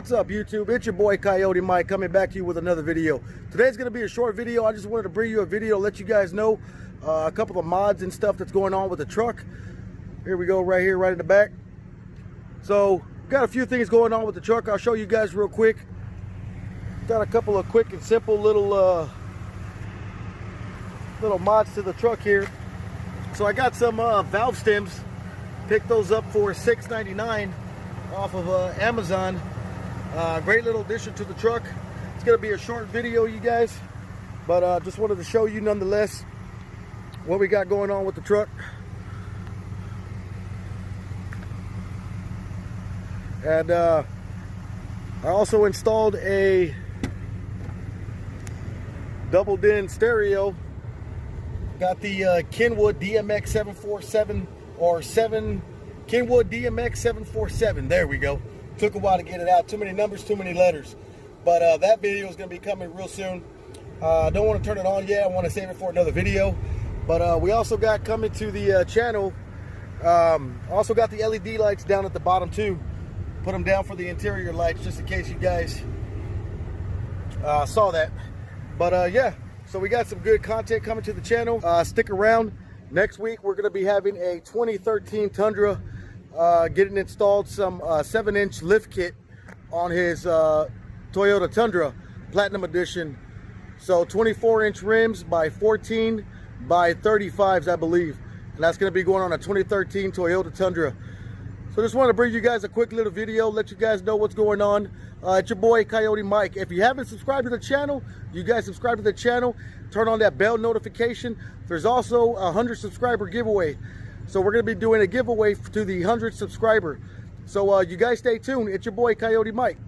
What's up, YouTube? It's your boy Coyote Mike coming back to you with another video. Today's going to be a short video. I just wanted to bring you a video to let you guys know a couple of mods and stuff that's going on with the truck. Here we go, right here, right in the back. So, got a few things going on with the truck. I'll show you guys real quick. Got a couple of quick and simple little mods to the truck here. So I got some valve stems. Picked those up for $6.99 off of Amazon. Great little addition to the truck. It's gonna be a short video, you guys, but just wanted to show you nonetheless what we got going on with the truck. And I also installed a double din stereo. Got the Kenwood DMX747 or Kenwood DMX747. There we go. Took a while to get it out. Too many numbers, too many letters. But that video is going to be coming real soon. Don't want to turn it on yet. I want to save it for another video. But we also got coming to the channel. Also got the LED lights down at the bottom too. Put them down for the interior lights just in case you guys saw that. But yeah, so we got some good content coming to the channel. Stick around. Next week we're going to be having a 2013 Tundra getting installed, some 7-inch lift kit on his Toyota Tundra Platinum Edition. So 24-inch rims by 14 by 35s, I believe. And that's going to be going on a 2013 Toyota Tundra. So just want to bring you guys a quick little video, let you guys know what's going on. It's your boy Coyote Mike. If you haven't subscribed to the channel, you guys subscribe to the channel. Turn on that bell notification. There's also a 100 subscriber giveaway. So we're going to be doing a giveaway to the 100 subscriber. So you guys stay tuned. It's your boy Coyote Mike.